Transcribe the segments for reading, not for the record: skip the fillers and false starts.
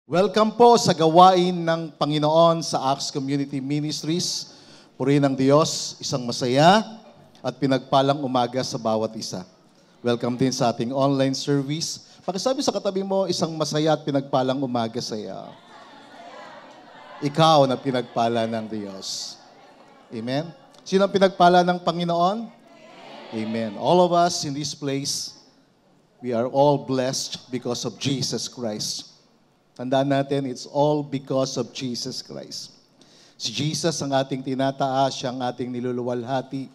Welcome po sa gawain ng Panginoon sa Acts Community Ministries. Purihin ng Diyos, isang masaya at pinagpalang umaga sa bawat isa. Welcome din sa ating online service. Pakisabi sa katabi mo, isang masaya at pinagpalang umaga sa iyo. Ikaw na pinagpala ng Diyos. Amen? Sino ang pinagpala ng Panginoon? Amen. All of us in this place, we are all blessed because of Jesus Christ. Tandaan natin, it's all because of Jesus Christ. Si Jesus ang ating tinataas, siya ang ating niluluwalhati,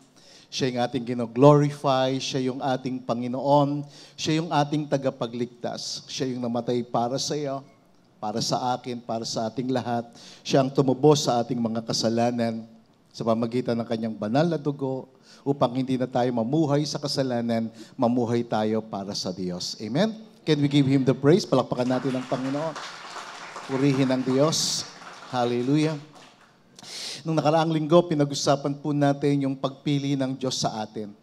siya yung ating gino-glorify, siya yung ating Panginoon, siya yung ating tagapagligtas, siya yung namatay para sa iyo, para sa akin, para sa ating lahat. Siya ang tumubos sa ating mga kasalanan sa pamagitan ng kanyang banal na dugo upang hindi na tayo mamuhay sa kasalanan, mamuhay tayo para sa Diyos. Amen? Can we give Him the praise? Palakpakan natin ang Panginoon. Purihin ang Diyos. Hallelujah. Nung nakaraang linggo, pinag-usapan po natin yung pagpili ng Diyos sa atin.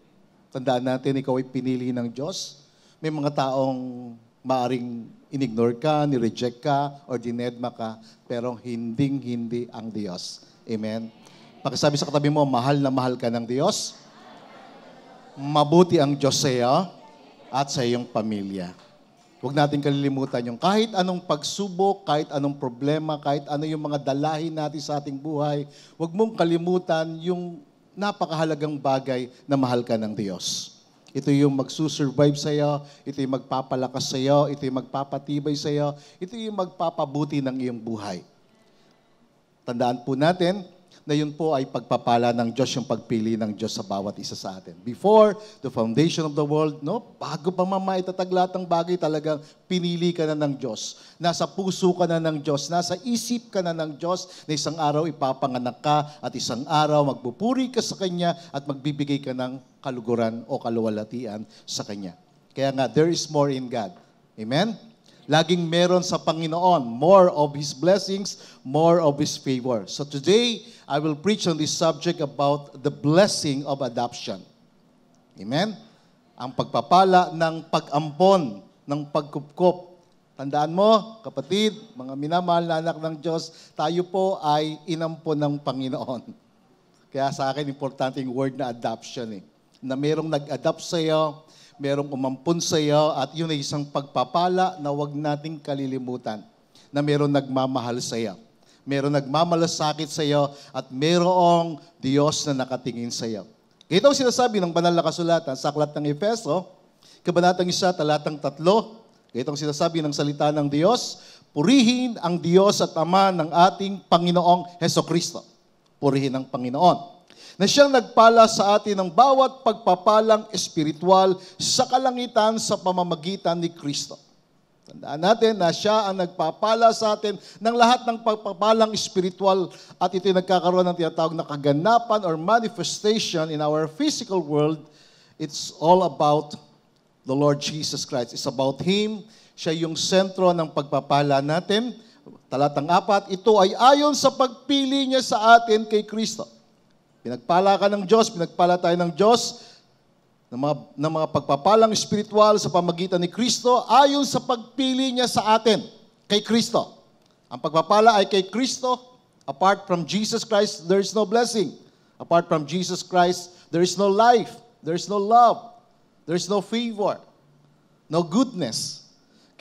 Tandaan natin, ikaw ay pinili ng Diyos. May mga taong maaring in-ignore ka, ni-reject ka, or dinedma ka, pero hinding-hindi ang Diyos. Amen? Pakisabi sa katabi mo, mahal na mahal ka ng Diyos. Mabuti ang Diyos sa iyo at sa iyong pamilya. Huwag natin kalilimutan yung kahit anong pagsubok, kahit anong problema, kahit ano yung mga dalahin natin sa ating buhay, huwag mong kalimutan yung napakahalagang bagay na mahal ka ng Diyos. Ito yung magsusurvive sa iyo, ito yung magpapalakas sa iyo, ito yung magpapatibay sa iyo, ito yung magpapabuti ng iyong buhay. Tandaan po natin na yun po ay pagpapala ng Diyos, yung pagpili ng Diyos sa bawat isa sa atin. Before the foundation of the world, bago pa maitatag lahat ng bagay, talagang pinili ka na ng Diyos. Nasa puso ka na ng Diyos, nasa isip ka na ng Diyos, na isang araw ipapanganak ka at isang araw magpupuri ka sa Kanya at magbibigay ka ng kaluguran o kaluwalhatian sa Kanya. Kaya nga, there is more in God. Amen? Laging meron sa Panginoon, more of His blessings, more of His favor. So today, I will preach on this subject about the blessing of adoption. Amen? Ang pagpapala ng pag-ampon, ng pagkupkop. Tandaan mo, kapatid, mga minamahal na anak ng Diyos, tayo po ay inampon ng Panginoon. Kaya sa akin, importante yung word na adoption. Na merong nag-adopt sa iyo, merong umampun sa iyo, at yun ay isang pagpapala na huwag nating kalilimutan na merong nagmamahal sa iyo. Merong nagmamalasakit sa iyo at merong Diyos na nakatingin sa iyo. Ito ang sinasabi ng banal na kasulatan sa aklat ng Efeso, kabanatang 1, talatang 3. Ito ang sinasabi ng salita ng Diyos, purihin ang Diyos at Ama ng ating Panginoong Hesukristo. Purihin ang Panginoon na siyang nagpala sa atin ng bawat pagpapalang espiritual sa kalangitan sa pamamagitan ni Kristo. Tandaan natin na siya ang nagpapala sa atin ng lahat ng pagpapalang espiritual at ito'y nagkakaroon ng tinatawag na kaganapan or manifestation in our physical world. It's all about the Lord Jesus Christ. It's about Him. Siya yung sentro ng pagpapala natin. Talatang 4, ito ay ayon sa pagpili niya sa atin kay Kristo. Pinagpala ka ng Diyos, pinagpala tayo ng Diyos ng mga pagpapalang espiritual sa pamagitan ni Kristo ayon sa pagpili niya sa atin kay Kristo. Ang pagpapala ay kay Kristo. Apart from Jesus Christ, there is no blessing. Apart from Jesus Christ, there is no life, there is no love, there is no favor, no goodness.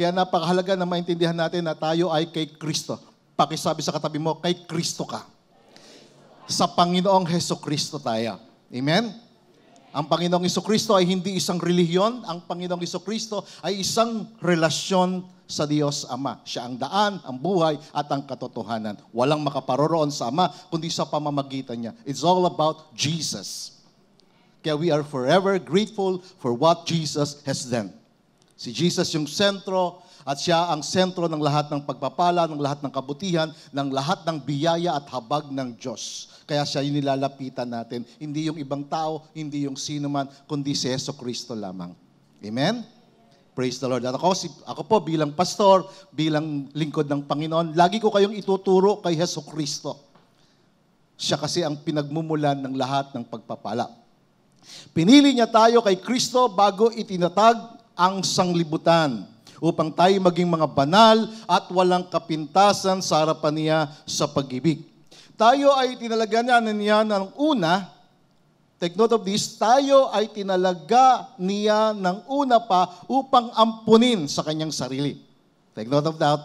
Kaya napakahalaga na maintindihan natin na tayo ay kay Kristo. Pakisabi sa katabi mo, kay Kristo ka. Sa Panginoong Hesukristo tayo. Amen? Ang Panginoong Hesukristo ay hindi isang relihiyon. Ang Panginoong Hesukristo ay isang relasyon sa Diyos Ama. Siya ang daan, ang buhay, at ang katotohanan. Walang makaparoroon sa Ama, kundi sa pamamagitan niya. It's all about Jesus. Kaya we are forever grateful for what Jesus has done. Si Jesus yung sentro, at siya ang sentro ng lahat ng pagpapala, ng lahat ng kabutihan, ng lahat ng biyaya at habag ng Diyos. Kaya siya yung nilalapitan natin. Hindi yung ibang tao, hindi yung sino man, kundi si Hesukristo lamang. Amen? Praise the Lord. At ako po bilang pastor, bilang lingkod ng Panginoon, lagi ko kayong ituturo kay Hesukristo. Siya kasi ang pinagmumulan ng lahat ng pagpapala. Pinili niya tayo kay Kristo bago itinatag ang sanglibutan upang tayo maging mga banal at walang kapintasan sa harapan niya sa pag-ibig. Tayo ay tinalaga niya ng una, take note of this, tayo ay tinalaga niya ng una pa upang ampunin sa kanyang sarili. Take note of that.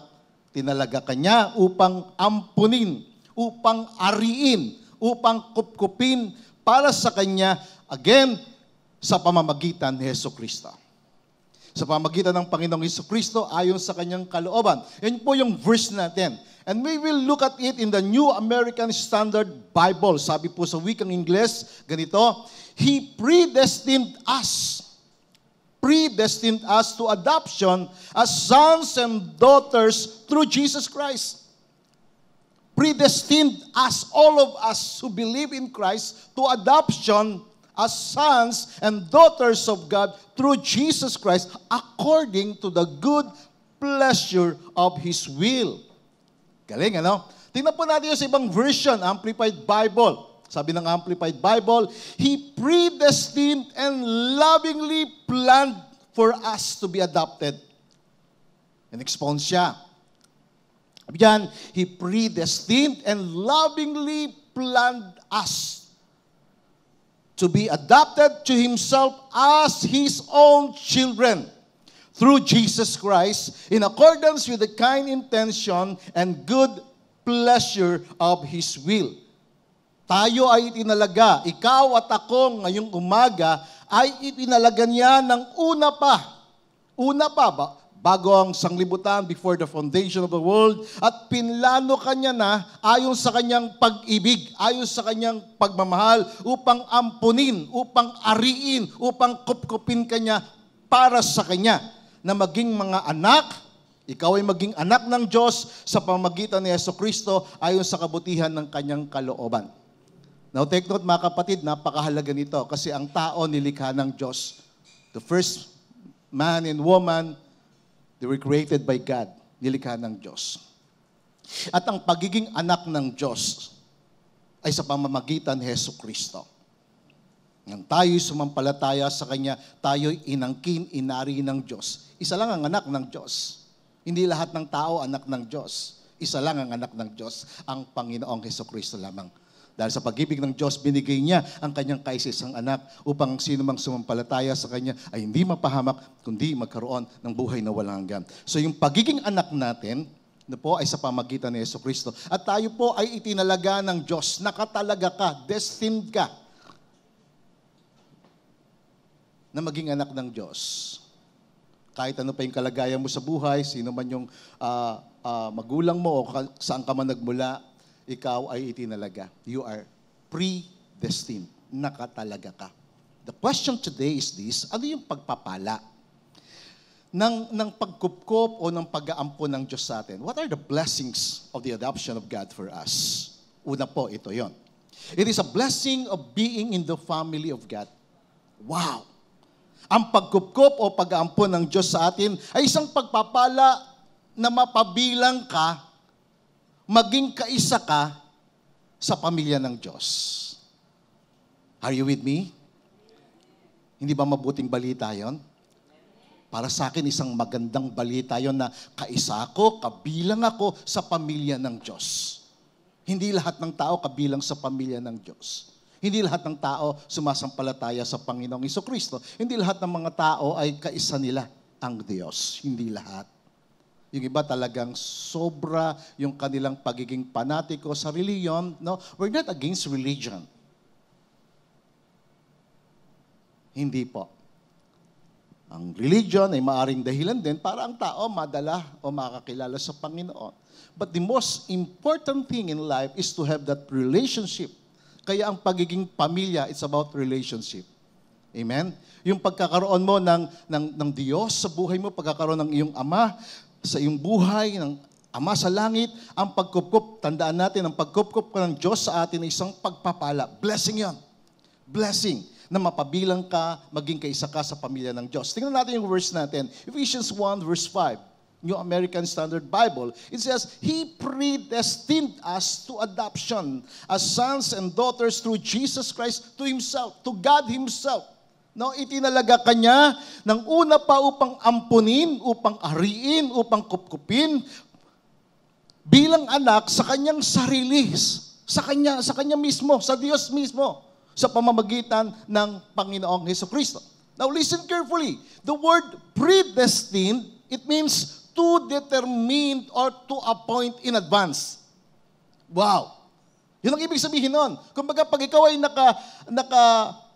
Tinalaga kanya upang ampunin, upang ariin, upang kupkupin para sa kanya, again, sa pamamagitan ni Jesucristo. Sa pamamagitan ng Panginoong Jesucristo ayon sa kanyang kalooban. Yan po yung verse natin. And we will look at it in the New American Standard Bible. Sabi po sa wikang Ingles, ganito, He predestined us to adoption as sons and daughters through Jesus Christ. Predestined us, all of us who believe in Christ, to adoption as sons and daughters of God through Jesus Christ according to the good pleasure of His will. Galing, ano? Tingnan po natin yung sa ibang version, Amplified Bible. Sabi ng Amplified Bible, He predestined and lovingly planned for us to be adopted. And expound siya. Sabi diyan, He predestined and lovingly planned us to be adopted to Himself as His own children through Jesus Christ in accordance with the kind intention and good pleasure of His will. Tayo ay itinalaga, ikaw at ako ngayong umaga ay itinalaga niya ng una pa, bago ang sanglibutan, before the foundation of the world, at pinlano kanya na ayon sa kanyang pag-ibig, ayon sa kanyang pagmamahal, upang ampunin, upang ariin, upang kupkupin kanya para sa kanya, na maging mga anak, ikaw ay maging anak ng Diyos sa pamamagitan ni Jesucristo ayon sa kabutihan ng kanyang kalooban. Now take note mga kapatid, napakahalaga nito kasi ang tao nilikha ng Diyos. The first man and woman, they were created by God, nilikha ng Diyos. At ang pagiging anak ng Diyos ay sa pamamagitan ni Jesucristo. Nang tayo'y sumampalataya sa Kanya, tayo'y inangkin, inari ng Diyos. Isa lang ang anak ng Diyos. Hindi lahat ng tao anak ng Diyos. Isa lang ang anak ng Diyos, ang Panginoong Jesucristo lamang. Dahil sa pag-ibig ng Diyos, binigay niya ang kanyang kaisisang anak upang sino mang sumampalataya sa Kanya ay hindi mapahamak, kundi magkaroon ng buhay na walang hanggan. So yung pagiging anak natin, po ay sa pamagitan ni Jesucristo. At tayo po ay itinalaga ng Diyos. Nakatalaga ka, destined ka na maging anak ng Diyos. Kahit ano pa yung kalagayan mo sa buhay, sino man yung magulang mo o saan ka man nagmula, ikaw ay itinalaga. You are predestined. Nakatalaga ka. The question today is this, ano yung pagpapala ng pagkupkop o ng pag-aampo ng Diyos sa atin? What are the blessings of the adoption of God for us? Una po, ito yon. It is a blessing of being in the family of God. Wow! Ang pagkupkop o pag-aampo ng Diyos sa atin ay isang pagpapala na mapabilang ka, maging kaisa ka sa pamilya ng Diyos. Are you with me? Hindi ba mabuting balita yon? Para sa akin, isang magandang balita yon na kaisa ako, kabilang ako sa pamilya ng Diyos. Hindi lahat ng tao kabilang sa pamilya ng Diyos. Hindi lahat ng tao sumasampalataya sa Panginoong Jesucristo. Hindi lahat ng mga tao ay kaisa nila ang Diyos. Hindi lahat. Yung iba talagang sobra yung kanilang pagiging panatiko sa reliyon. No? We're not against religion. Hindi po. Ang religion ay maaring dahilan din para ang tao madala o makakilala sa Panginoon. But the most important thing in life is to have that relationship. Kaya ang pagiging pamilya, it's about relationship. Amen? Yung pagkakaroon mo ng Diyos sa buhay mo, pagkakaroon ng iyong Ama sa iyong buhay, ng Ama sa langit, ang pagkupkup, tandaan natin, ang pagkupkup ng Diyos sa atin ay isang pagpapala. Blessing yon. Blessing na mapabilang ka, maging kaisa ka sa pamilya ng Diyos. Tingnan natin yung verse natin. Ephesians 1 verse 5. New American Standard Bible, it says, He predestined us to adoption as sons and daughters through Jesus Christ to Himself, to God Himself. No, itinalaga kanya ng una pa upang ampunin, upang ariin, upang kupkupin bilang anak sa kanyang sarili, sa kanya mismo, sa Diyos mismo, sa pamamagitan ng Panginoong Hesukristo. Now listen carefully. The word predestined, it means to determine or to appoint in advance. Wow. Yun ang ibig sabihin nun. Kumbaga pag ikaw ay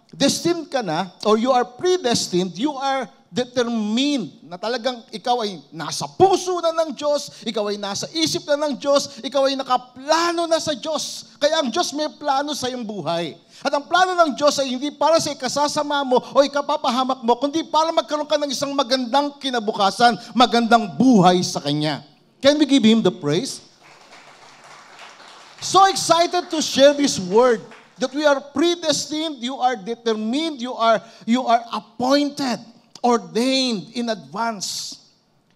destined ka na, or you are predestined, you are determined na talagang ikaw ay nasa puso na ng Diyos, ikaw ay nasa isip na ng Diyos, ikaw ay nakaplano na sa Diyos. Kaya ang Diyos may plano sa iyong buhay. At ang plano ng Diyos ay hindi para sa ikasasama mo o ikapapahamak mo, kundi para magkaroon ka ng isang magandang kinabukasan, magandang buhay sa Kanya. Can we give Him the praise? So excited to share this word. That we are predestined, you are determined, you are appointed, ordained in advance.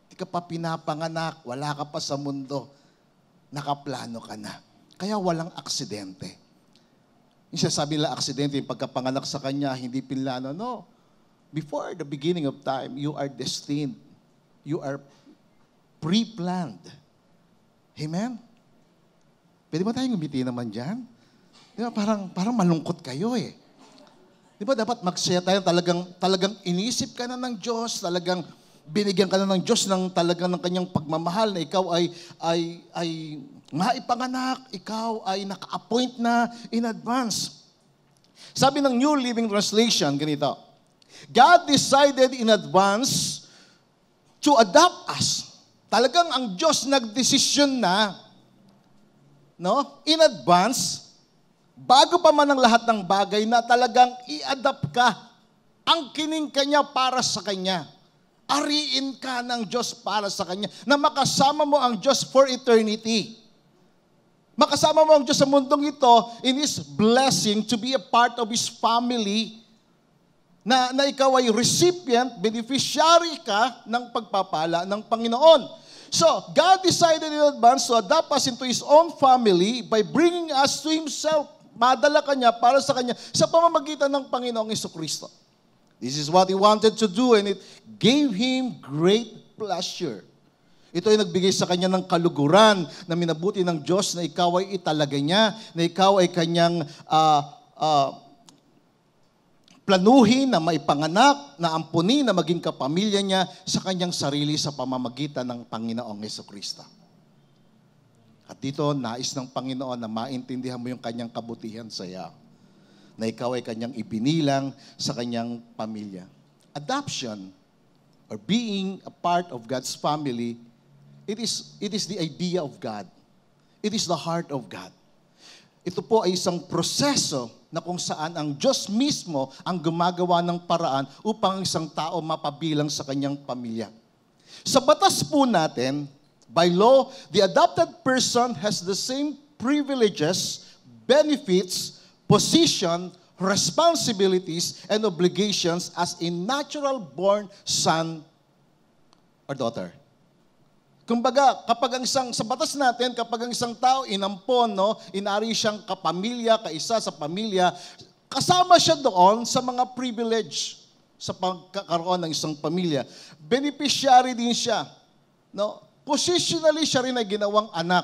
Hindi ka pa pinapanganak, wala ka pa sa mundo, nakaplano ka na. Kaya walang aksidente. Yung sabi nila aksidente, yung pagkapanganak sa kanya, hindi pinlano. No. Before the beginning of time, you are destined. You are pre-planned. Amen? Pwede ba tayong umiti naman dyan? Di ba, parang malungkot kayo eh. Di ba dapat magsaya tayo, talagang inisip ka na ng Diyos, talagang binigyan ka na ng Diyos ng talagang ng kanyang pagmamahal na ikaw ay maipanganak, ikaw ay naka-appoint na in advance. Sabi ng New Living Translation, ganito, God decided in advance to adopt us. Talagang ang Diyos nagdesisyon na, no, in advance, bago pa man ang lahat ng bagay na talagang i-adapt ka, ang kining kanya para sa Kanya. Ariin ka ng Diyos para sa Kanya, na makasama mo ang Diyos for eternity. Makasama mo ang Diyos sa mundong ito in His blessing to be a part of His family, na ikaw ay recipient, beneficiary ka ng pagpapala ng Panginoon. So, God decided in advance to adopt us into His own family by bringing us to Himself. Madala Kanya para sa Kanya sa pamamagitan ng Panginoong Hesukristo. This is what He wanted to do and it gave Him great pleasure. Ito ay nagbigay sa Kanya ng kaluguran na minabuti ng Diyos na ikaw ay italaga niya, na ikaw ay Kanyang planuhin na maipanganak, na ampunin, na maging kapamilya niya sa Kanyang sarili sa pamamagitan ng Panginoong Hesukristo. At dito, nais ng Panginoon na maintindihan mo yung Kanyang kabutihan sa iyo, na ikaw ay Kanyang ibinilang sa Kanyang pamilya. Adoption, or being a part of God's family, it is the idea of God. It is the heart of God. Ito po ay isang proseso na kung saan ang Diyos mismo ang gumagawa ng paraan upang isang tao mapabilang sa Kanyang pamilya. Sa batas po natin, by law, the adopted person has the same privileges, benefits, position, responsibilities, and obligations as a natural-born son or daughter. Kumbaga, kapag ang sa batas natin, kapag ang isang tao inampon, no, inari siyang kapamilya, kaisa sa pamilya, kasama siya doon sa mga privilege sa pagkakaroon ng isang pamilya. Beneficiary din siya, no? Positionally, siya rin ay ginawang anak.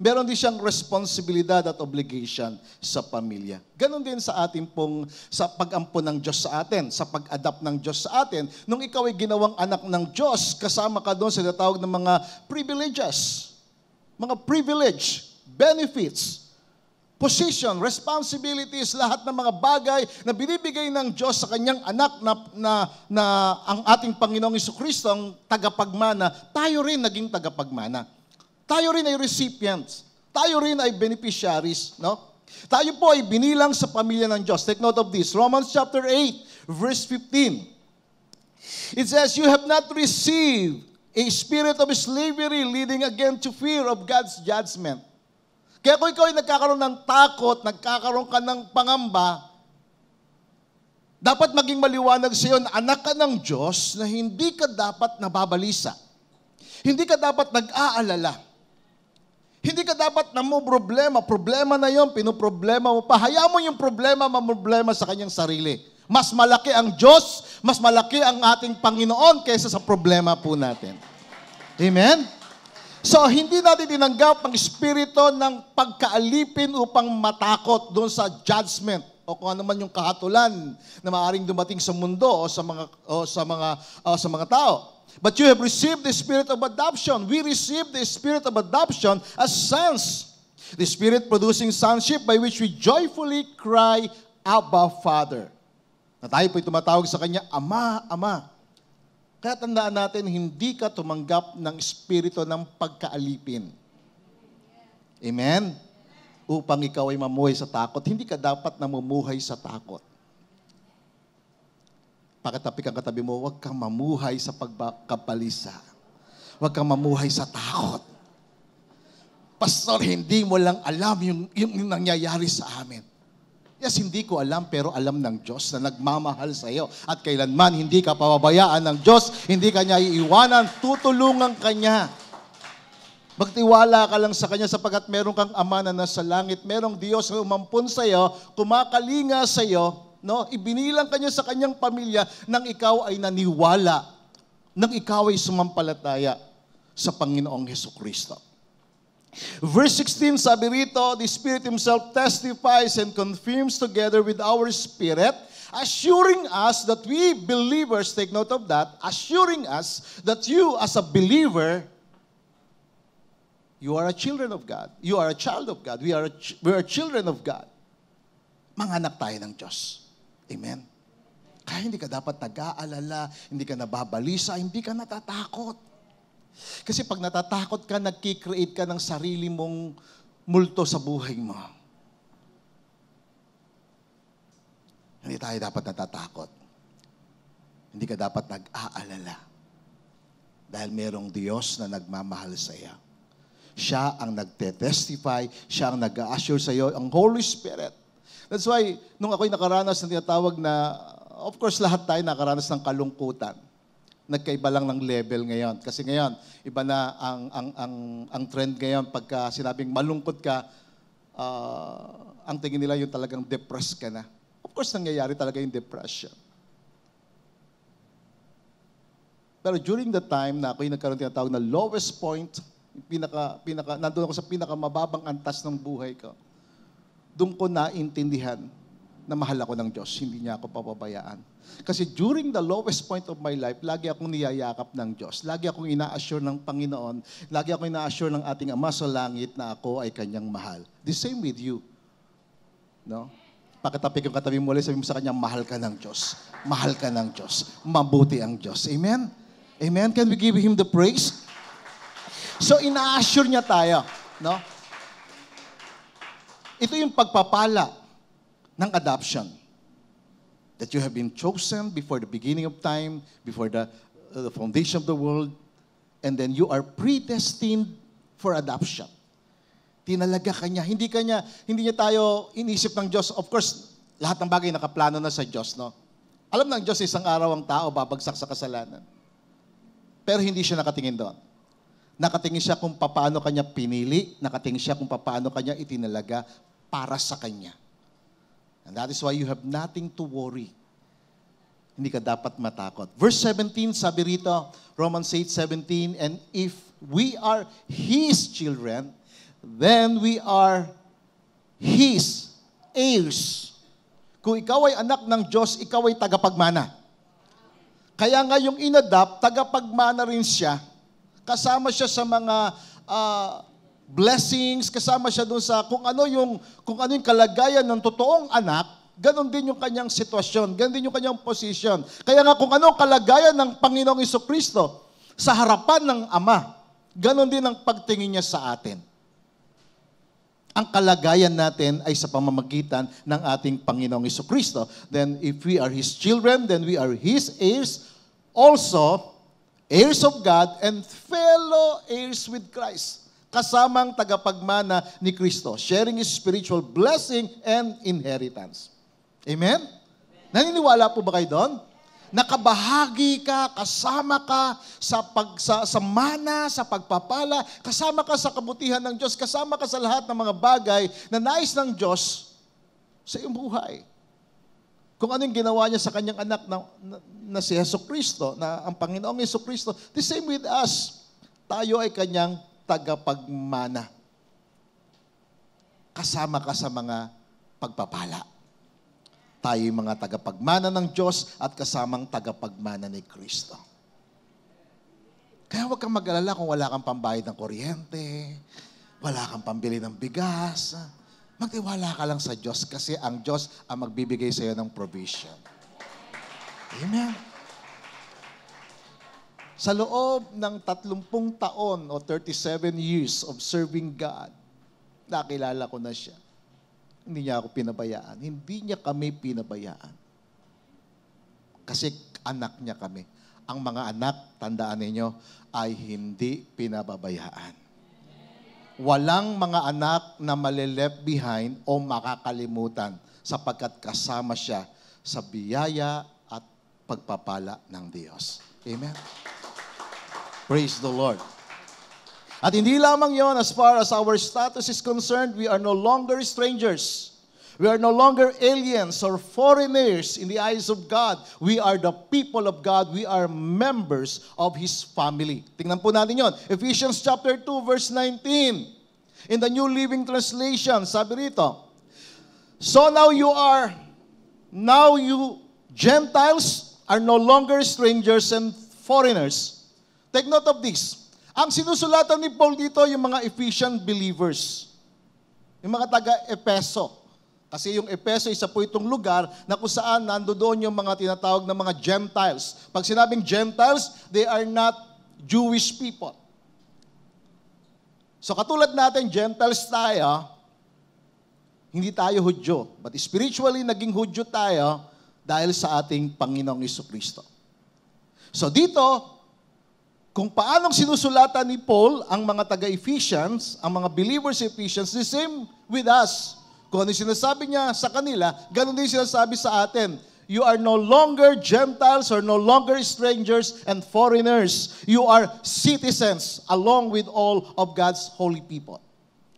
Meron din siyang responsibilidad at obligation sa pamilya. Ganon din sa ating pong, sa pag-ampon ng Diyos sa atin, sa pag-adapt ng Diyos sa atin. Nung ikaw ay ginawang anak ng Diyos, kasama ka doon sa tinatawag ng mga privileges. Mga privilege, benefits, position, responsibilities, lahat ng mga bagay na binibigay ng Diyos sa kanyang anak na ang ating Panginoong Hesukristo ang tagapagmana, tayo rin naging tagapagmana. Tayo rin ay recipients. Tayo rin ay beneficiaries, no? Tayo po ay binilang sa pamilya ng Diyos. Take note of this. Romans chapter 8, verse 15. It says, "You have not received a spirit of slavery leading again to fear of God's judgment." Kaya kung ikaw ay nagkakaroon ng takot, nagkakaroon ka ng pangamba, dapat maging maliwanag sa iyo na anak ka ng Diyos na hindi ka dapat nababalisa. Hindi ka dapat nag-aalala. Hindi ka dapat problema na yon, pinoproblema mo pa. Hayaan mo yung problema sa kanyang sarili. Mas malaki ang Diyos, mas malaki ang ating Panginoon kaysa sa problema po natin. Amen? So, hindi natin tinanggap ang espiritu ng pagkaalipin upang matakot doon sa judgment o kung ano man yung kahatulan na maaaring dumating sa mundo o sa mga tao. But you have received the spirit of adoption. We received the spirit of adoption as sons. The Spirit producing sonship by which we joyfully cry, Abba, Father. Na tayo po'y tumatawag sa Kanya, Ama, Ama. Kaya tandaan natin, hindi ka tumanggap ng espiritu ng pagkaalipin. Amen? Upang ikaw ay mamuhay sa takot. Hindi ka dapat namumuhay sa takot. Pakitapi kang katabi mo, huwag kang mamuhay sa pagkabalisa. Huwag kang mamuhay sa takot. Pastor, hindi mo lang alam yung nangyayari sa amin. Yes, hindi ko alam, pero alam ng Diyos na nagmamahal sa iyo. At kailanman hindi ka pababayaan ng Diyos, hindi ka niya iiwanan, tutulungan ka niya. Magtiwala ka lang sa Kanya sapagkat meron kang Ama na nasa langit, merong Diyos na umampun sa iyo, kumakalinga sa iyo, no? Ibinilang ka niya sa Kanyang pamilya nang ikaw ay naniwala, nang ikaw ay sumampalataya sa Panginoong Hesukristo. Verse 16, sabi rito, the Spirit Himself testifies and confirms together with our spirit, assuring us that we believers, take note of that, assuring us that you as a believer, you are a children of God. You are a child of God. We are children of God. Mga anak tayo ng Diyos. Amen? Kaya hindi ka dapat nag-aalala, hindi ka nababalisa, hindi ka natatakot. Kasi pag natatakot ka, nagki-create ka ng sarili mong multo sa buhay mo. Hindi tayo dapat natatakot. Hindi ka dapat nag-aalala. Dahil merong Diyos na nagmamahal sa iyo. Siya ang nagte-testify, siya ang nag-assure sa iyo, ang Holy Spirit. That's why, nung ako'y nakaranas ng tinatawag na, of course, lahat tayo nakaranas ng kalungkutan. Nagkaiba lang ng level ngayon. Kasi ngayon, iba na ang trend ngayon. Pagka sinabing malungkot ka, ang tingin nila yung talagang depressed ka na. Of course, nangyayari talaga yung depression. Pero during the time na ako'y nagkaroon tinatawag na lowest point, nandun ako sa pinakamababang antas ng buhay ko, doon ko naintindihan na mahal ako ng Diyos. Hindi niya ako papabayaan. Kasi during the lowest point of my life, lagi akong niyayakap ng Diyos. Lagi akong ina-assure ng Panginoon. Lagi akong ina-assure ng ating Ama sa langit na ako ay Kanyang mahal. The same with you. No? Pakitapi kang katabi mo ulit, sabi mo sa Kanya, mahal ka ng Diyos. Mahal ka ng Diyos. Mabuti ang Diyos. Amen? Amen? Can we give Him the praise? So, ina-assure niya tayo. No? Ito yung pagpapala ng adoption. That you have been chosen before the beginning of time, before the foundation of the world, and then you are predestined for adoption. Tinalaga ka niya. Hindi niya tayo inisip ng Diyos. Of course, lahat ng bagay nakaplano na sa Diyos, no? Alam ng Diyos, isang araw ang tao babagsak sa kasalanan. Pero hindi siya nakatingin doon. Nakatingin siya kung paano kanya pinili, nakatingin siya kung paano kanya itinalaga para sa kanya. And that is why you have nothing to worry. Hindi ka dapat matakot. Verse 17, sabi rito, Romans 8:17, and if we are His children, then we are His heirs. Kung ikaw ay anak ng Diyos, ikaw ay tagapagmana. Kaya nga yung inadopt, tagapagmana rin siya. Kasama siya sa mga blessings, kasama siya doon sa kung ano yung kalagayan ng totoong anak, ganon din yung kanyang sitwasyon, ganon din yung kanyang position. Kaya nga kung ano ang kalagayan ng Panginoong Hesukristo sa harapan ng Ama, ganon din ang pagtingin niya sa atin. Ang kalagayan natin ay sa pamamagitan ng ating Panginoong Hesukristo. Then if we are His children, then we are His heirs, also heirs of God and fellow heirs with Christ. Kasamang tagapagmana ni Kristo, sharing His spiritual blessing and inheritance. Amen? Naniniwala po ba kayo doon? Nakabahagi ka, kasama ka sa mana, sa pagpapala, kasama ka sa kabutihan ng Diyos, kasama ka sa lahat ng mga bagay na nais ng Diyos sa iyong buhay. Kung ano yung ginawa niya sa kanyang anak na si Jesucristo, na ang Panginoong Jesucristo, the same with us. Tayo ay kanyang tagapagmana. Kasama ka sa mga pagpapala. Tayo yung mga tagapagmana ng Diyos at kasamang tagapagmana ni Kristo. Kaya huwag kang mag-alala kung wala kang pambayad ng kuryente, wala kang pambili ng bigas. Magtiwala ka lang sa Diyos kasi ang Diyos ang magbibigay sa iyo ng provision. Amen. Sa loob ng 30 taon o 37 years of serving God, nakilala ko na siya. Hindi niya ako pinabayaan. Hindi niya kami pinabayaan. Kasi anak niya kami. Ang mga anak, tandaan ninyo, ay hindi pinababayaan. Walang mga anak na mali-left behind o makakalimutan sapagkat kasama siya sa biyaya at pagpapala ng Diyos. Amen? Praise the Lord. At hindi lamang yon, as far as our status is concerned, we are no longer strangers. We are no longer aliens or foreigners in the eyes of God. We are the people of God. We are members of His family. Tingnan po natin yon. Ephesians chapter 2, verse 19. In the New Living Translation, sabi rito, so now you Gentiles are no longer strangers and foreigners. Take note of this. Ang sinusulatan ni Paul dito, yung mga Ephesian believers. Yung mga taga-Epeso. Kasi yung Epeso, isa po itong lugar na kung saan nandoon yung mga tinatawag na mga Gentiles. Pag sinabing Gentiles, they are not Jewish people. So katulad natin, Gentiles tayo, hindi tayo Hudyo. But spiritually, naging Hudyo tayo dahil sa ating Panginoong Jesucristo. So dito, kung paanong sinusulatan ni Paul ang mga taga-Ephesians, ang mga believers Ephesians, the same with us. Kung ano sinasabi niya sa kanila, ganun din sinasabi sa atin. You are no longer Gentiles or no longer strangers and foreigners. You are citizens along with all of God's holy people.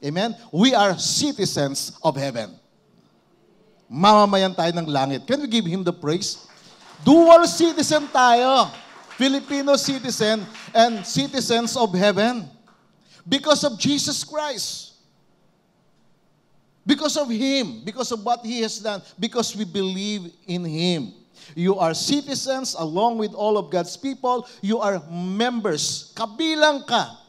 Amen? We are citizens of heaven. Mamamayan tayo ng langit. Can we give Him the praise? Dual citizen tayo. Filipino citizen and citizens of heaven. Because of Jesus Christ. Because of Him. Because of what He has done. Because we believe in Him. You are citizens along with all of God's people. You are members. Kabilang ka.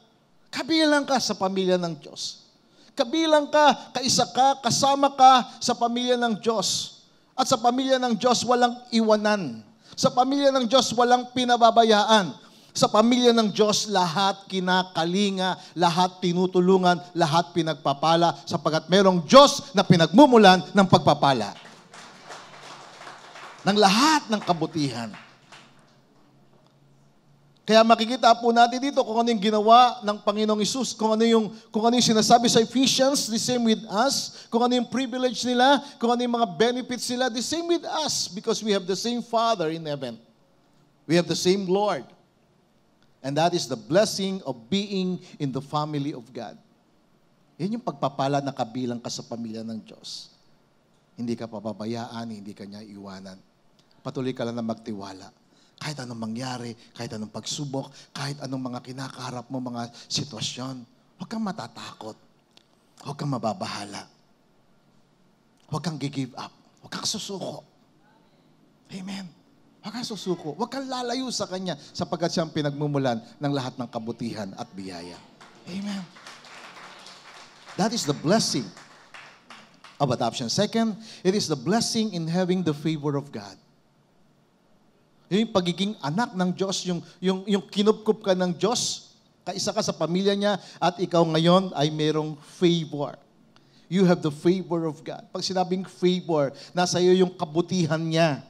Kabilang ka sa pamilya ng Diyos. Kabilang ka, kaisa ka, kasama ka sa pamilya ng Diyos. At sa pamilya ng Diyos, walang iwanan. Sa pamilya ng Diyos, walang pinababayaan. Sa pamilya ng Diyos, lahat kinakalinga, lahat tinutulungan, lahat pinagpapala, sapagkat merong Diyos na pinagmumulan ng pagpapala. Ng lahat ng kabutihan. Kaya makikita po natin dito kung ano yung ginawa ng Panginoong Hesus, kung ano yung sinasabi sa Ephesians, the same with us, kung ano yung privilege nila, kung ano yung mga benefits nila, the same with us, because we have the same Father in heaven. We have the same Lord. And that is the blessing of being in the family of God. Yan yung pagpapala na kabilang ka sa pamilya ng Diyos. Hindi ka pababayaan, hindi ka niya iwanan. Patuloy ka lang na magtiwala. Kahit anong mangyari, kahit anong pagsubok, kahit anong mga kinakaharap mo, mga sitwasyon, huwag kang matatakot. Huwag kang mababahala. Huwag kang give up. Huwag kang susuko. Amen. Huwag kang susuko. Huwag kang lalayo sa Kanya sapagkat siyang pinagmumulan ng lahat ng kabutihan at biyaya. Amen. That is the blessing of adoption. Second, it is the blessing in having the favor of God. Yung pagiging anak ng Diyos, yung kinupkup ka ng Diyos, kaisa ka sa pamilya niya, at ikaw ngayon ay merong favor. You have the favor of God. Pag sinabing favor, nasa iyo yung kabutihan niya.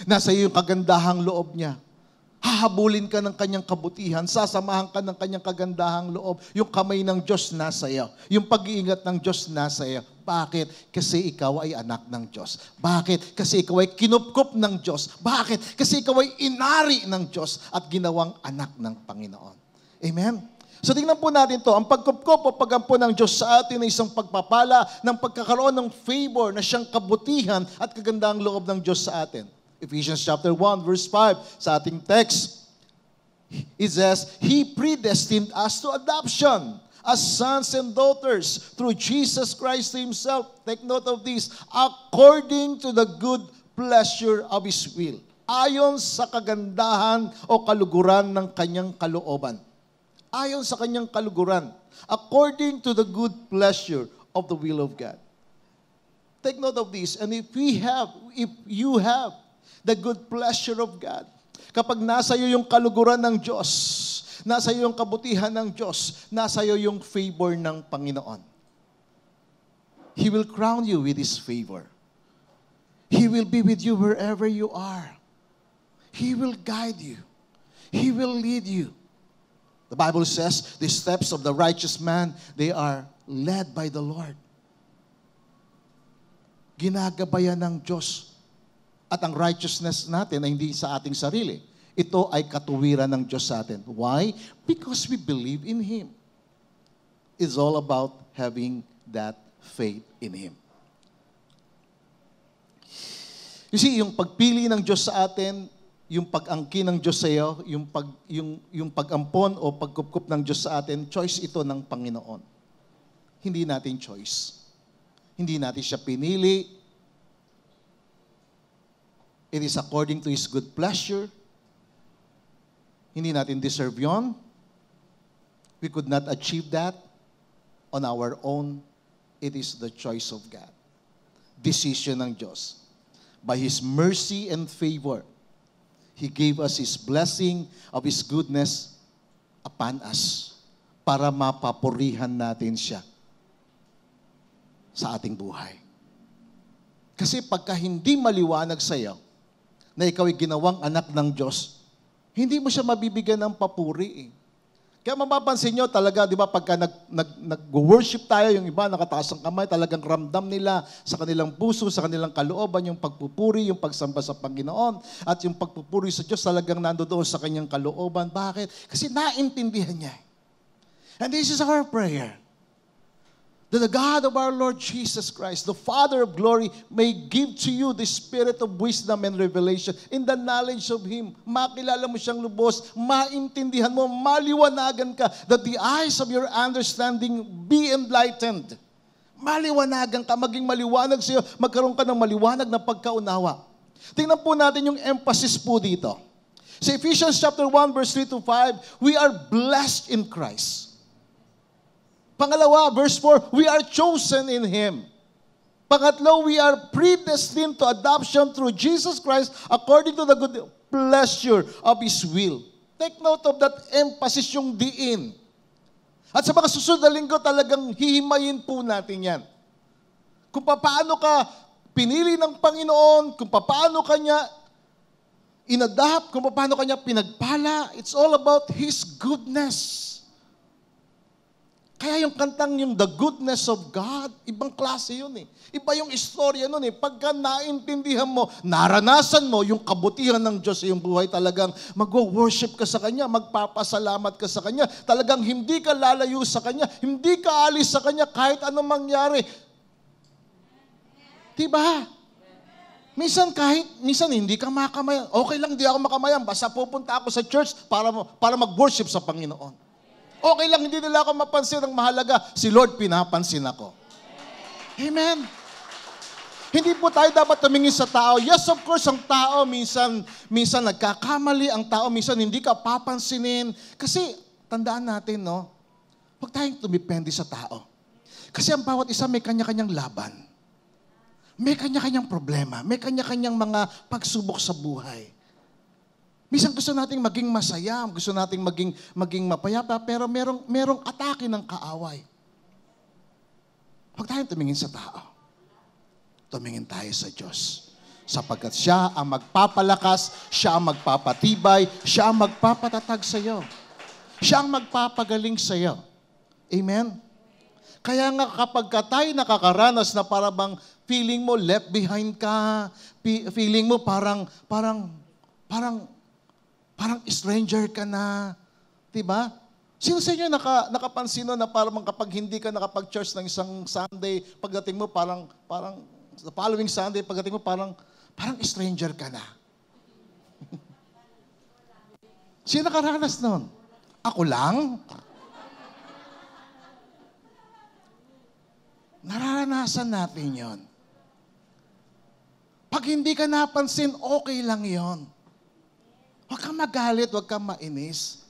Nasa iyo yung kagandahang loob niya. Hahabulin ka ng kanyang kabutihan, sasamahan ka ng kanyang kagandahang loob. Yung kamay ng Diyos nasa iyo. Yung pag-iingat ng Diyos nasa iyo. Bakit? Kasi ikaw ay anak ng Diyos. Bakit? Kasi ikaw ay kinupkup ng Diyos. Bakit? Kasi ikaw ay inari ng Diyos at ginawang anak ng Panginoon. Amen? So tingnan po natin to, ang pagkupkop o pagampo ng Diyos sa atin ay isang pagpapala ng pagkakaroon ng favor na siyang kabutihan at kagandang loob ng Diyos sa atin. Ephesians chapter 1 verse 5 sa ating text, it says, He predestined us to adoption as sons and daughters through Jesus Christ Himself. Take note of this, according to the good pleasure of His will. Ayon sa kagandahan o kaluguran ng Kanyang kalooban. Ayon sa Kanyang kaluguran. According to the good pleasure of the will of God. Take note of this. And if you have the good pleasure of God, kapag nasa iyo yung kaluguran ng Diyos, nasa iyo yung kabutihan ng Diyos, nasa iyo yung favor ng Panginoon, He will crown you with His favor. He will be with you wherever you are. He will guide you. He will lead you. The Bible says, the steps of the righteous man, they are led by the Lord. Ginagabayan ng Diyos. At ang righteousness natin ay hindi sa ating sarili. Ito ay katuwiran ng Diyos sa atin. Why? Because we believe in Him. It's all about having that faith in Him. You see, yung pagpili ng Diyos sa atin, yung pag-angkin ng Diyos sa iyo, yung pag-ampon o pagkupkup ng Diyos sa atin, choice ito ng Panginoon. Hindi natin choice. Hindi natin siya pinili. It is according to His good pleasure. Hindi natin deserve yon. We could not achieve that on our own. It is the choice of God. Decision ng Diyos. By His mercy and favor, He gave us His blessing of His goodness upon us para mapapurihan natin siya sa ating buhay. Kasi pagka hindi maliwanag sa iyo na ikaw ay ginawang anak ng Diyos, hindi mo siya mabibigyan ng papuri. Kaya mapapansin nyo talaga, di ba, pagka nag-worship tayo, yung iba nakataas ang kamay, talagang ramdam nila sa kanilang puso, sa kanilang kalooban, yung pagpupuri, yung pagsamba sa Panginoon, at yung pagpupuri sa Diyos talagang nandoon sa kanyang kalooban. Bakit? Kasi naintindihan niya. And this is our prayer. That the God of our Lord Jesus Christ, the Father of glory, may give to you the spirit of wisdom and revelation in the knowledge of Him. Makilala mo siyang lubos, maintindihan mo, maliwanagan ka, that the eyes of your understanding be enlightened. Maliwanagan ka, maging maliwanag sa iyo, magkaroon ka ng maliwanag na pagkaunawa. Tingnan po natin yung emphasis po dito. Sa Ephesians chapter 1 verse 3 to 5, we are blessed in Christ. Pangalawa, verse 4, we are chosen in Him. Pangatlo, we are predestined to adoption through Jesus Christ according to the good pleasure of His will. Take note of that emphasis, yung diin. At sa mga susunod na linggo, talagang hihimayin po natin yan. Kung paano ka pinili ng Panginoon, kung paano kanya inadapt, kung paano kanya pinagpala, it's all about His goodness. Kaya yung kantang yung The Goodness of God, ibang klase yun eh. Iba yung istorya nun eh. Pagka naintindihan mo, naranasan mo yung kabutihan ng Diyos sa iyong buhay, talagang mag-worship ka sa Kanya, magpapasalamat ka sa Kanya, talagang hindi ka lalayo sa Kanya, hindi ka alis sa Kanya kahit anong mangyari. Diba? Minsan hindi ka makamayan. Okay lang, di ako makamayan. Basta pupunta ako sa church para mag-worship sa Panginoon. Okay lang, hindi nila ako mapansin. Ang mahalaga, si Lord pinapansin ako. Amen. Hindi po tayo dapat tumingin sa tao. Yes, of course, ang tao minsan nagkakamali. Ang tao minsan hindi ka papansinin. Kasi, tandaan natin, no? Huwag tayong tumipende sa tao. Kasi ang bawat isa may kanya-kanyang laban. May kanya-kanyang problema. May kanya-kanyang mga pagsubok sa buhay. Minsan gusto nating maging masaya, gusto nating maging mapayapa, pero merong atake ng kaaway. Huwag tayong tumingin sa tao. Tumingin tayo sa Diyos. Sapagkat siya ang magpapalakas, siya ang magpapatibay, siya ang magpapatatag sa iyo. Siya ang magpapagaling sa iyo. Amen? Kaya nga kapag tayo nakakaranas na parang feeling mo left behind ka, feeling mo parang stranger ka na, diba? Sino sa inyo nakapansin na parang kapag hindi ka nakapag-church ng isang Sunday, pagdating mo parang the following Sunday, pagdating mo parang stranger ka na. Sino nakaranas nun? Ako lang? Nararanasan natin yon. Pag hindi ka napansin, okay lang yon. Huwag kang magalit, huwag kang mainis.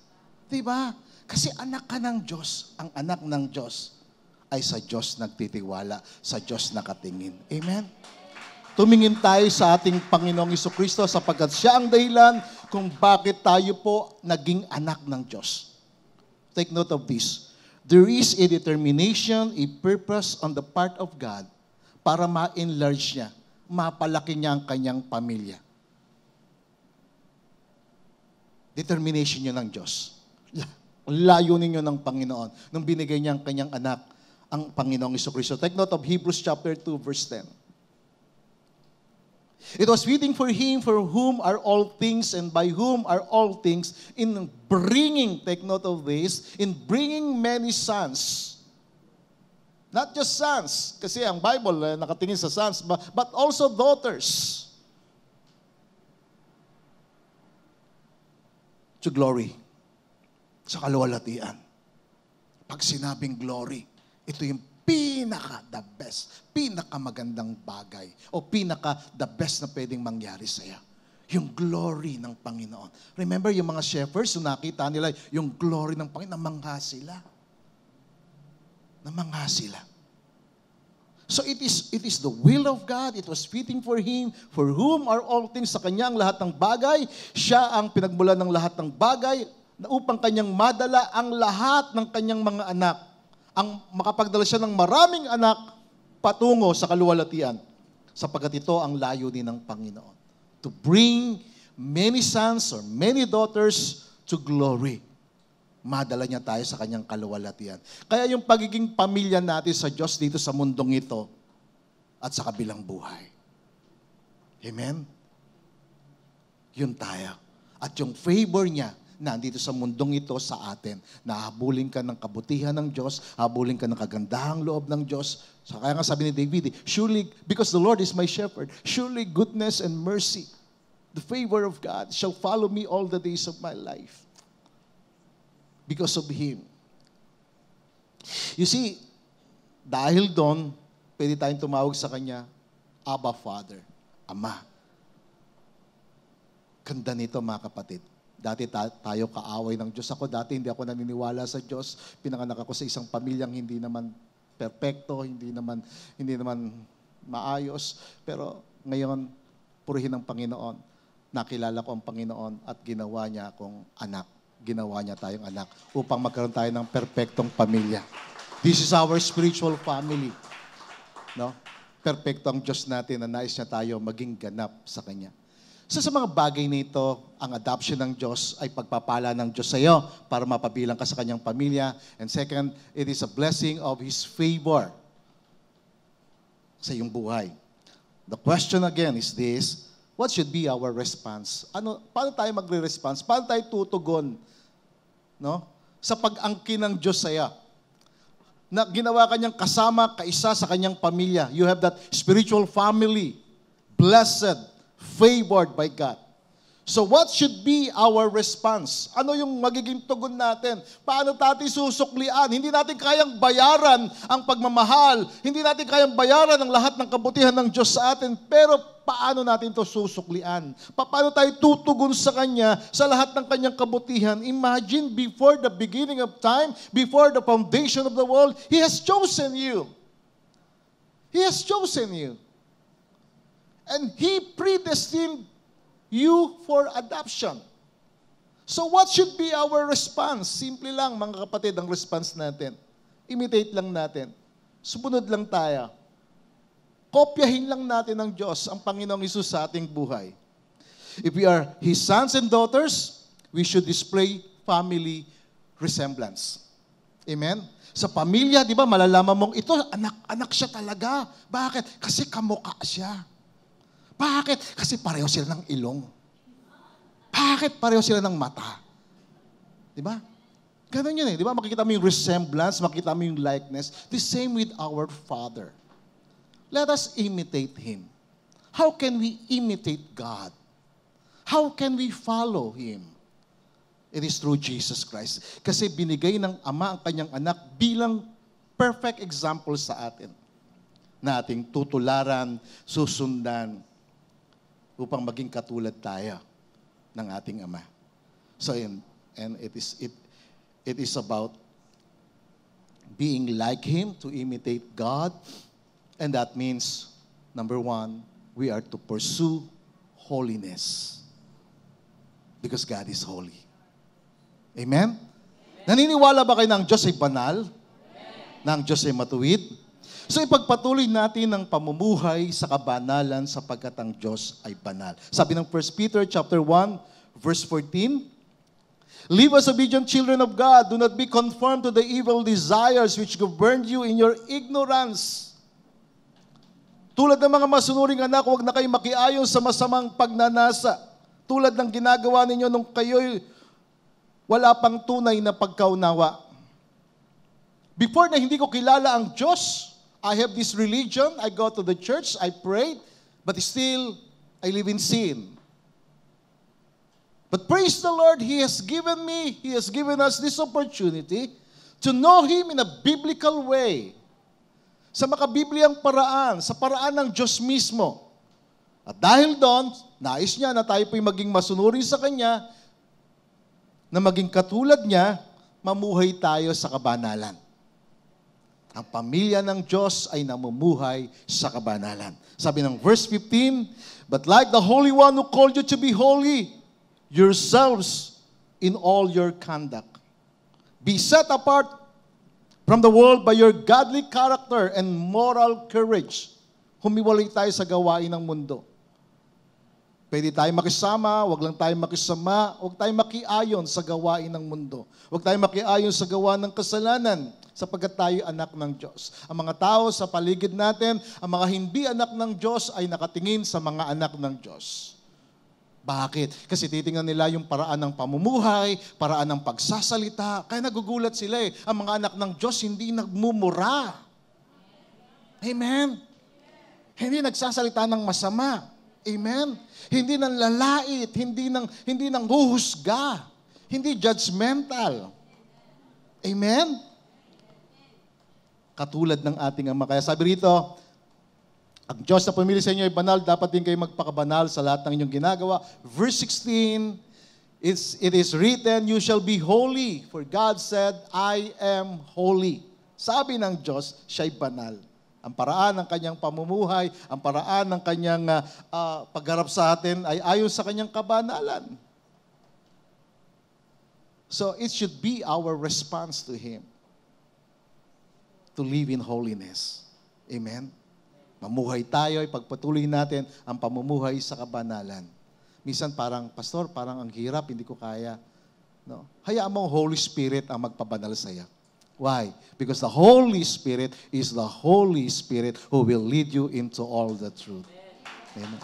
Diba? Kasi anak ka ng Diyos. Ang anak ng Diyos ay sa Diyos nagtitiwala, sa Diyos nakatingin. Amen? Tumingin tayo sa ating Panginoong Jesucristo sapagkat siya ang dahilan kung bakit tayo po naging anak ng Diyos. Take note of this. There is a determination, a purpose on the part of God para ma-enlarge niya, mapalaki niya ang kanyang pamilya. Determination niyo ng Diyos. Layunin niyo ng Panginoon nung binigay niya ang kanyang anak, ang Panginoong Jesucristo. Take note of Hebrews chapter 2, verse 10. It was fitting for Him for whom are all things and by whom are all things in bringing, take note of this, in bringing many sons. Not just sons, kasi ang Bible nakatingin sa sons, but also daughters. To glory. Sa kaluwalhatian. Pag sinabing glory, ito yung the best, pinakamagandang bagay, o the best na pwedeng mangyari sa'yo. Yung glory ng Panginoon. Remember, yung mga shepherds, nakita nila yung glory ng Panginoon, namangha sila. Namangha sila. So it is the will of God, it was fitting for Him, for whom are all things, sa Kanya ang lahat ng bagay, siya ang pinagmulan ng lahat ng bagay, na upang Kanyang madala ang lahat ng Kanyang mga anak, ang makapagdala siya ng maraming anak patungo sa kaluwalhatian, sapagkat ito ang layunin ng Panginoon. To bring many sons or many daughters to glory. Madala niya tayo sa kanyang kaluwalhatian. Kaya yung pagiging pamilya natin sa Diyos dito sa mundong ito at sa kabilang buhay. Amen? Yun tayo. At yung favor niya, nandito sa mundong ito sa atin. Nahabulin ka ng kabutihan ng Diyos, habulin ka ng kagandahang loob ng Diyos. So, kaya nga sabi ni David, surely, because the Lord is my shepherd, surely goodness and mercy, the favor of God shall follow me all the days of my life. Because of Him. You see, dahil doon, pwede tayong tumawag sa Kanya, Abba Father, Ama. Ganda nito mga kapatid. Dati tayo kaaway ng Diyos. Ako dati hindi ako naniniwala sa Diyos. Pinanganak ako sa isang pamilyang hindi naman perpekto, hindi naman maayos. Pero ngayon, purihin ng Panginoon. Nakilala ko ang Panginoon at ginawa niya akong anak. Ginawa niya tayong anak upang magkaroon tayo ng perpektong pamilya. This is our spiritual family. No? Perpekto ang Diyos natin na nais niya tayo maging ganap sa Kanya. So sa mga bagay nito, ang adoption ng Diyos ay pagpapala ng Diyos sa iyo para mapabilang ka sa Kanyang pamilya. And second, it is a blessing of His favor sa iyong buhay. The question again is this, what should be our response? Paano tayo magre-response? Paano tayo tutugon? No? Sa pag-angkin ng Diyos sa iyo. Na ginawa Kanyang kasama, kaisa sa Kanyang pamilya. You have that spiritual family, blessed, favored by God. So what should be our response? Ano yung magiging tugon natin? Paano natin susuklian? Hindi natin kayang bayaran ang pagmamahal. Hindi natin kayang bayaran ang lahat ng kabutihan ng Diyos sa atin. Pero paano natin ito susuklian? Paano tayo tutugon sa Kanya sa lahat ng Kanyang kabutihan? Imagine, before the beginning of time, before the foundation of the world, He has chosen you. He has chosen you. And He predestined you for adoption. So what should be our response? Simple lang, mga kapatid, ang response natin. Imitate lang natin. Sumunod lang tayo. Kopyahin lang natin ng Diyos, ang Panginoong Hesus sa ating buhay. If we are His sons and daughters, we should display family resemblance. Amen? Sa pamilya, di ba, malalaman mong ito, anak siya talaga. Bakit? Kasi kamukha siya. Bakit? Kasi pareho sila ng ilong. Bakit? Pareho sila ng mata. Di ba? Ganun yun eh. Di ba? Makikita mo yung resemblance, makikita mo yung likeness. The same with our Father. Let us imitate Him. How can we imitate God? How can we follow Him? It is through Jesus Christ. Kasi binigay ng Ama ang kanyang anak bilang perfect example sa atin na ating tutularan, susundan, upang maging katulad tayo ng ating Ama. So, and it is about being like Him, to imitate God. And that means, number one, we are to pursue holiness. Because God is holy. Amen? Naniniwala ba kayo na ang Diyos ay banal? Na ang Diyos ay matuwid? So ipagpatuloy natin ang pamumuhay sa kabanalan sapagkat ang Diyos ay banal. Sabi ng 1 Peter chapter 1, verse 14, live as obedient children of God. Do not be conformed to the evil desires which governed you in your ignorance. Tulad ng mga masunuring anak, huwag na kayo makiayon sa masamang pagnanasa. Tulad ng ginagawa ninyo nung kayo'y wala pang tunay na pagkaunawa. Before na hindi ko kilala ang Diyos, I have this religion, I go to the church, I pray, but still, I live in sin. But praise the Lord, He has given us this opportunity to know Him in a biblical way. Sa makabibliyang paraan, sa paraan ng Diyos mismo. At dahil doon, nais niya na tayo po'y maging masunurin sa Kanya, na maging katulad niya, mamuhay tayo sa kabanalan. Ang pamilya ng Diyos ay namumuhay sa kabanalan. Sabi ng verse 15, but like the Holy One who called you to be holy, yourselves in all your conduct. Be set apart from the world by your godly character and moral courage. Humiwalay tayo sa gawain ng mundo. Pwede tayo makisama, wag lang tayo makisama, wag tayo makiayon sa gawain ng mundo. Wag tayo makiayon sa gawa ng kasalanan sapagkat tayo anak ng Diyos. Ang mga tao sa paligid natin, ang mga hindi anak ng Diyos ay nakatingin sa mga anak ng Diyos. Bakit? Kasi titingnan nila yung paraan ng pamumuhay, paraan ng pagsasalita. Kaya nagugulat sila eh. Ang mga anak ng Diyos hindi nagmumura. Amen? Hindi nagsasalita ng masama. Amen? Hindi nang lalait, hindi nang huhusga, hindi judgmental. Amen? Katulad ng ating Ama. Kaya sabi rito, ang Diyos na pumili sa inyo ay banal, dapat din kayo magpakabanal sa lahat ng inyong ginagawa. Verse 16, it is written, you shall be holy, for God said, I am holy. Sabi ng Diyos, siya'y banal. Ang paraan ng kanyang pamumuhay, ang paraan ng kanyang pagharap sa atin ay ayon sa kanyang kabanalan. So it should be our response to Him to live in holiness. Amen? Mamuhay tayo, ipagpatuloy natin ang pamumuhay sa kabanalan. Minsan parang, Pastor, parang ang hirap, hindi ko kaya. No? Hayaan mo ang Holy Spirit ang magpabanal sa iyo. Why? Because the Holy Spirit is the Holy Spirit who will lead you into all the truth. Amen.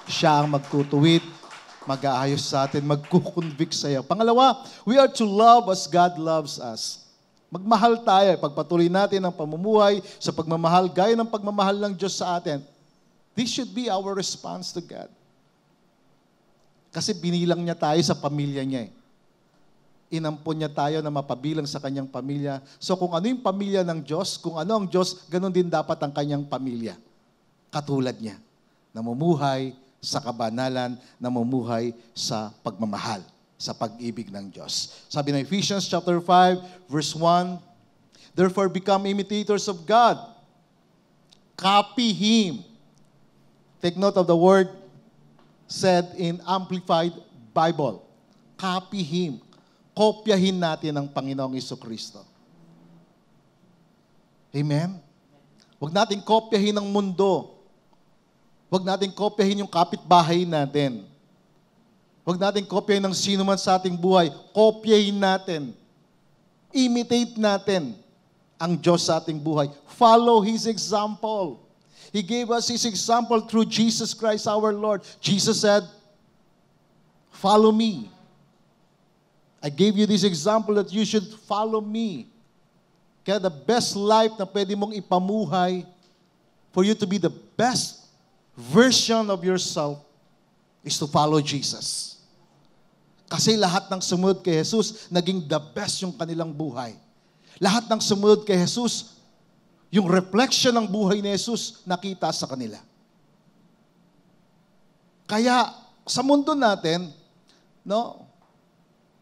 Siya ang magtutuwid, mag-aayos sa atin, magkukonvict sa iyo. Pangalawa, we are to love as God loves us. Magmahal tayo, pagpatuloy natin ang pamumuhay sa pagmamahal, gaya ng pagmamahal ng Diyos sa atin. This should be our response to God. Kasi binilang niya tayo sa pamilya niya eh. Inampon niya tayo na mapabilang sa kanyang pamilya. So kung ano yung pamilya ng Diyos, kung ano ang Diyos, ganun din dapat ang kanyang pamilya. Katulad niya. Namumuhay sa kabanalan, namumuhay sa pagmamahal, sa pag-ibig ng Diyos. Sabi ng Ephesians chapter 5, verse 1, therefore become imitators of God. Copy Him. Take note of the word said in Amplified Bible. Copy Him. Kopyahin natin ang Panginoong Jesucristo. Amen? Huwag natin kopyahin ang mundo. Huwag natin kopyahin yung kapitbahay natin. Huwag natin kopyahin ng sino man sa ating buhay. Kopyahin natin. Imitate natin ang Diyos sa ating buhay. Follow His example. He gave us His example through Jesus Christ our Lord. Jesus said, follow me I gave you this example that you should follow me. Kaya the best life na pwede mong ipamuhay for you to be the best version of yourself is to follow Jesus. Kasi lahat ng sumunod kay Jesus, naging the best yung kanilang buhay. Lahat ng sumunod kay Jesus, yung reflection ng buhay ni Jesus, nakita sa kanila. Kaya, sa mundo natin, no,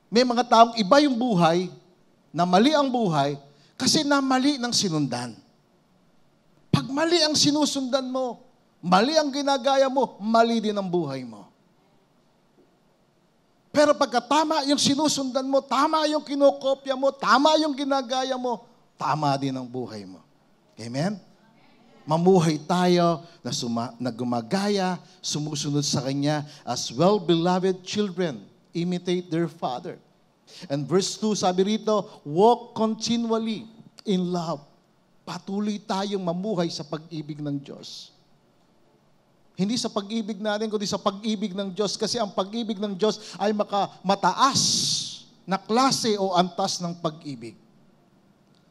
may mga taong iba yung buhay, na mali ang buhay, kasi na mali ng sinundan. Pag mali ang sinusundan mo, mali ang ginagaya mo, mali din ang buhay mo. Pero pagka tama yung sinusundan mo, tama yung kinokopya mo, tama yung ginagaya mo, tama din ang buhay mo. Amen? Mamuhay tayo na gumagaya, sumusunod sa Kanya as well-beloved children. Imitate their father. And verse 2, sabi rito, walk continually in love. Patuloy tayong mamuhay sa pag-ibig ng Diyos. Hindi sa pag-ibig natin, kundi sa pag-ibig ng Diyos. Kasi ang pag-ibig ng Diyos ay mataas na klase o antas ng pag-ibig.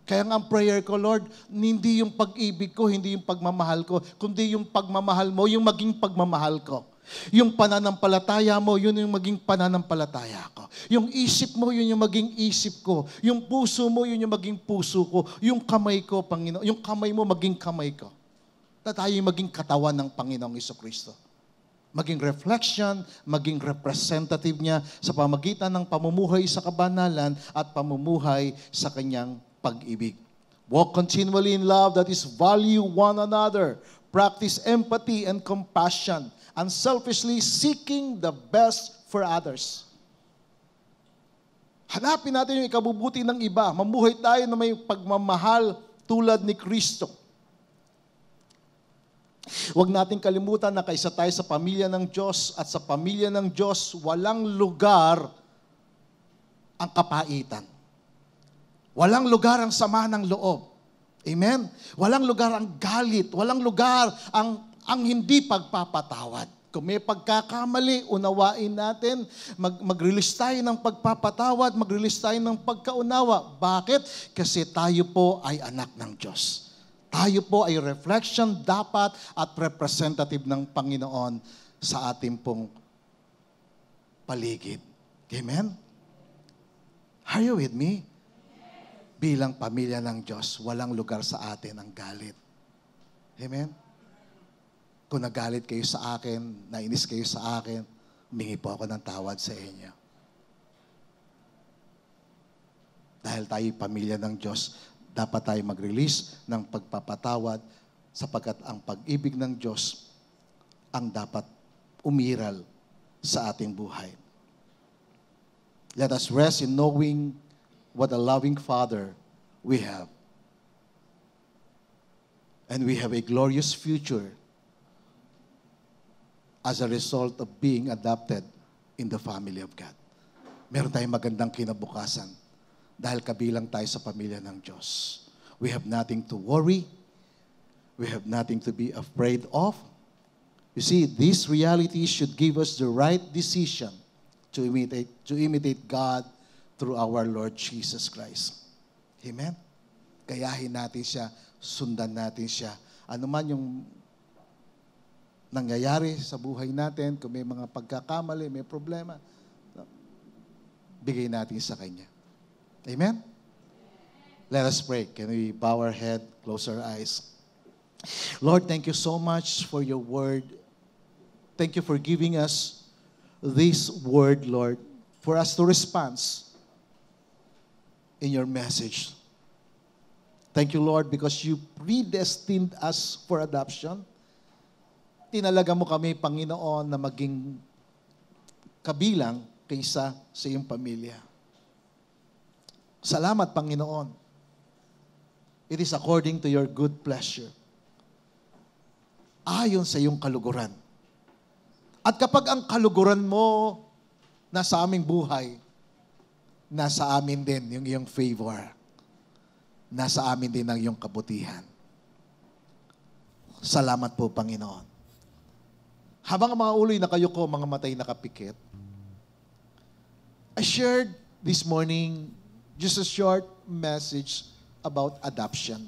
Kaya nga ang prayer ko, Lord, hindi yung pag-ibig ko, hindi yung pagmamahal ko, kundi yung pagmamahal mo, yung maging pagmamahal ko. Yung pananampalataya mo, yun yung maging pananampalataya ko. Yung isip mo, yun yung maging isip ko. Yung puso mo, yun yung maging puso ko. Yung kamay ko, Panginoon, yung kamay mo, maging kamay ko. Na tayo yung maging katawan ng Panginoong Jesucristo. Maging reflection, maging representative niya sa pamagitan ng pamumuhay sa kabanalan at pamumuhay sa kanyang pag-ibig. Walk continually in love, that is, value one another. Practice empathy and compassion. Unselfishly seeking the best for others. Hanapin natin yung ikabubuti ng iba. Mamuhay tayo na may pagmamahal tulad ni Kristo. Huwag nating kalimutan na kaisa tayo sa pamilya ng Diyos at sa pamilya ng Diyos, walang lugar ang kapaitan. Walang lugar ang sama ng loob. Amen? Walang lugar ang galit. Walang lugar ang hindi pagpapatawad. Kung may pagkakamali, unawain natin, mag-release tayo ng pagpapatawad, mag-release tayo ng pagkaunawa. Bakit? Kasi tayo po ay anak ng Diyos. Tayo po ay reflection dapat at representative ng Panginoon sa ating pong paligid. Amen? Are you with me? Bilang pamilya ng Diyos, walang lugar sa atin ang galit. Amen? Kung nagalit kayo sa akin, nainis kayo sa akin, humingi po ako ng tawad sa inyo. Dahil tayo pamilya ng Diyos, dapat tayo mag-release ng pagpapatawad sapagkat ang pag-ibig ng Diyos ang dapat umiral sa ating buhay. Let us rest in knowing what a loving Father we have. And we have a glorious future as a result of being adopted in the family of God. Meron tayong magandang kinabukasan dahil kabilang tayo sa pamilya ng Diyos. We have nothing to worry. We have nothing to be afraid of. You see, these realities should give us the right decision to imitate God through our Lord Jesus Christ. Amen? Gayahin natin siya, sundan natin siya. Ano man yung nangyayari sa buhay natin, kung may mga pagkakamali, may problema, bigay natin sa Kanya. Amen? Let us pray. Can we bow our head, close our eyes? Lord, thank you so much for your word. Thank you for giving us this word, Lord, for us to respond in your message. Thank you, Lord, because you predestined us for adoption. Tinalaga mo kami, Panginoon, na maging kabilang kaysa sa iyong pamilya. Salamat, Panginoon. It is according to your good pleasure. Ayon sa iyong kaluguran. At kapag ang kaluguran mo nasa aming buhay, nasa amin din yung iyong favor. Nasa amin din ang iyong kabutihan. Salamat po, Panginoon. Habang ang mga ulo'y nakayuko, mga matay nakapikit, I shared this morning, just a short message about adoption.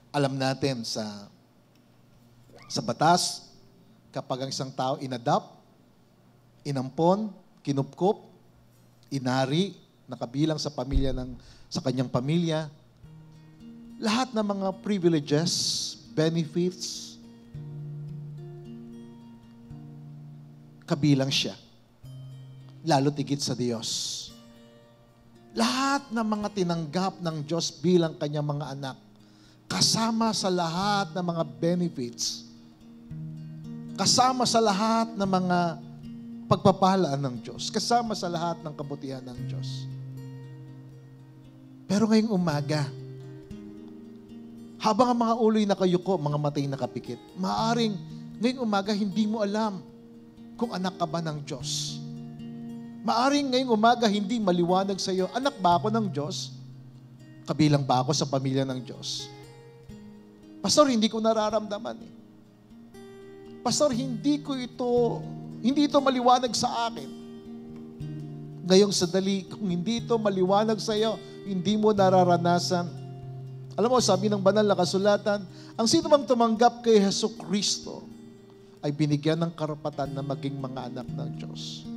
Alam natin sa batas, kapag ang isang tao inadopt, inampon, kinupkup, inari, nakabilang sa pamilya sa kanyang pamilya, lahat ng mga privileges, benefits, kabilang siya. Lalo tigit sa Diyos. Lahat ng mga tinanggap ng Diyos bilang kanyang mga anak, kasama sa lahat ng mga benefits, kasama sa lahat ng mga pagpapalaan ng Diyos, kasama sa lahat ng kabutihan ng Diyos. Pero ngayong umaga, habang ang mga ulo'y nakayuko, mga matay nakapikit, maaring ngayong umaga hindi mo alam kung anak ka ba ng Diyos. Maaring ngayong umaga hindi maliwanag sa iyo, anak ba ako ng Diyos? Kabilang ba ako sa pamilya ng Diyos? Pastor, hindi ko nararamdaman eh. Pastor, hindi ito maliwanag sa akin. Ngayong sandali, kung hindi ito maliwanag sa iyo, hindi mo nararanasan. Alam mo, sabi ng banal na kasulatan, ang sino mang tumanggap kay Jesucristo ay binigyan ng karapatan na maging mga anak ng Diyos.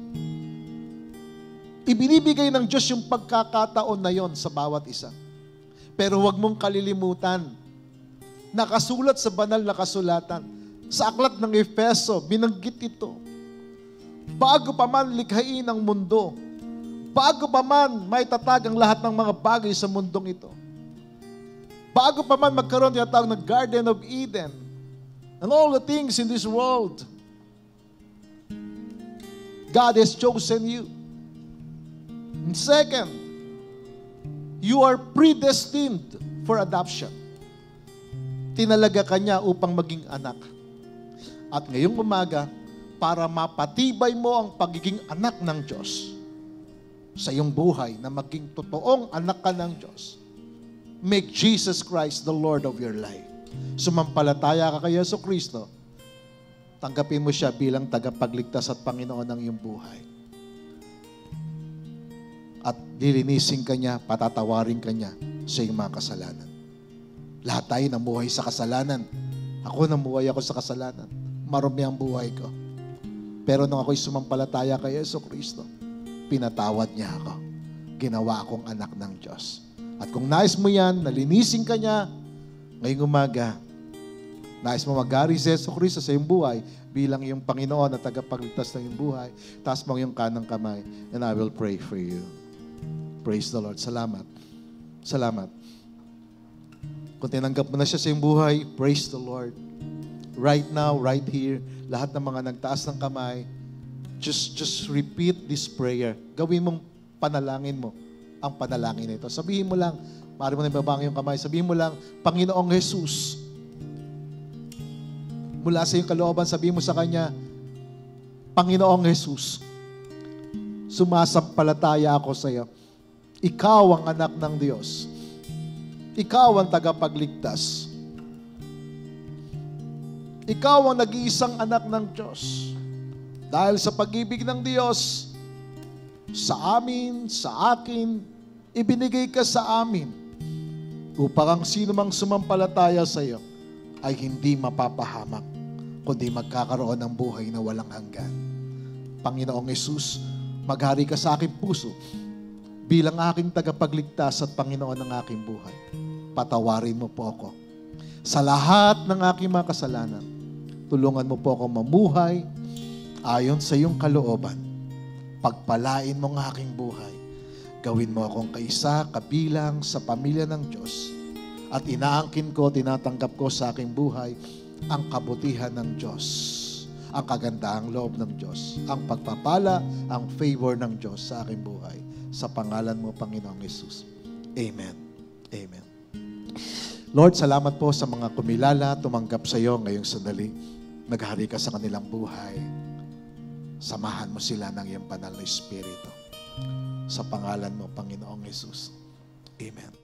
Ibinibigay ng Diyos yung pagkakataon na yon sa bawat isa. Pero huwag mong kalilimutan, nakasulat sa banal na kasulatan, sa aklat ng Efeso, binanggit ito. Bago pa man likhain ang mundo, bago pa man may tatag ang lahat ng mga bagay sa mundong ito, bago pa man magkaroon tinatawag ng Garden of Eden, and all the things in this world, God has chosen you. And second, you are predestined for adoption. Tinalaga ka niya upang maging anak. At ngayong umaga, para mapatibay mo ang pagiging anak ng Diyos sa iyong buhay, na maging totoong anak ka ng Diyos, make Jesus Christ the Lord of your life. Sumampalataya ka kay Jesucristo, tanggapin mo siya bilang tagapagligtas at Panginoon ng iyong buhay. At lilinisin ka niya, patatawarin ka niya sa iyong mga kasalanan. Lahat tayo namuhay sa kasalanan. Ako namuhay ako sa kasalanan. Marumi ang buhay ko. Pero nung ako'y sumampalataya kay Jesucristo, pinatawad niya ako. Ginawa akong anak ng Diyos. At kung nais mo yan, nalinisin ka niya, ngayong umaga, nais mo mag-ari si Jesucristo sa iyong buhay bilang iyong Panginoon at tagapagligtas ng iyong buhay, taas mo iyong kanang kamay, and I will pray for you. Praise the Lord. Salamat. Salamat. Kung tinanggap mo na siya sa iyong buhay, praise the Lord. Right now, right here, lahat ng mga nagtaas ng kamay, just repeat this prayer. Gawin mong panalangin mo ang panalangin nito. Sabihin mo lang, maaari mo na ibabang yung kamay, sabihin mo lang, Panginoong Jesus, mula sa iyong kalooban, sabihin mo sa Kanya, Panginoong Jesus, sumasampalataya ako sa iyo. Ikaw ang anak ng Diyos. Ikaw ang tagapagligtas. Ikaw ang nag-iisang anak ng Diyos. Dahil sa pag-ibig ng Diyos, sa amin, sa akin, ibinigay ka sa amin upang ang sino mang sumampalataya sa iyo ay hindi mapapahamak, kundi magkakaroon ng buhay na walang hanggan. Panginoong Jesus, maghari ka sa aking puso bilang aking tagapagligtas at Panginoon ng aking buhay. Patawarin mo po ako sa lahat ng aking mga kasalanan. Tulungan mo po ako mamuhay ayon sa iyong kalooban. Pagpalain mo ang aking buhay. Gawin mo akong kaisa, kabilang sa pamilya ng Diyos. At inaangkin ko, tinatanggap ko sa aking buhay ang kabutihan ng Diyos, ang kagandahang loob ng Diyos, ang pagpapala, ang favor ng Diyos sa aking buhay. Sa pangalan mo, Panginoong Jesus. Amen. Amen. Lord, salamat po sa mga kumilala, tumanggap sa iyo ngayong sandali. Naghari ka sa kanilang buhay. Samahan mo sila ng iyong banal na Espiritu. Sa pangalan mo, Panginoong Jesus. Amen.